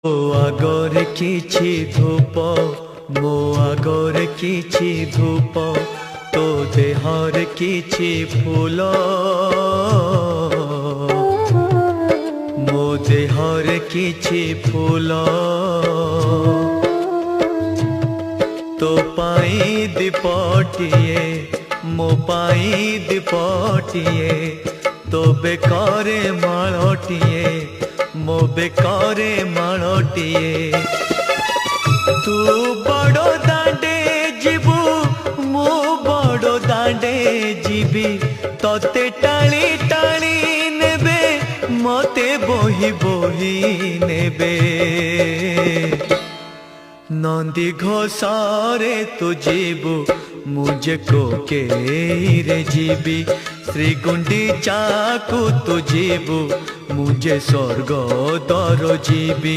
ମୋ ଆଗରେ କିଛି ଧୂପ, ମୋ ଆଗରେ କିଛି ଧୂପ, ତୋ ଦେହରେ କିଛି ଫୁଲ, ମୋ ଦେହରେ କିଛି ଫୁଲ। ତୋ ପାଇଁ ଦୀପଟିଏ, ମୋ ପାଇଁ ଦୀପଟିଏ, ତୋ ବେକରେ ମାଳଟିଏ, ମୋ ବେକରେ ମାଳଟିଏ। ତୁ ବଡ଼ ଦାଣ୍ଡେ ଯିବୁ, ମୁଁ ବଡ଼ ଦାଣ୍ଡେ ଯିବି, ତତେ ଟାଣି ଟାଣି ନେବେ, ମତେ ବୋହି ବୋହି ନେବେ। ନନ୍ଦୀ ଘୋଷରେ ତୁ ଯିବୁ, ମୁଁ ଯେ କୋକେଇରେ ଯିବି, ଶ୍ରୀ ଗୁଣ୍ଡିଚାକୁ ତୁ ଯିବୁ, ମୁଁ ଯେ ସ୍ୱର୍ଗ ଦ୍ୱାର ଯିବି।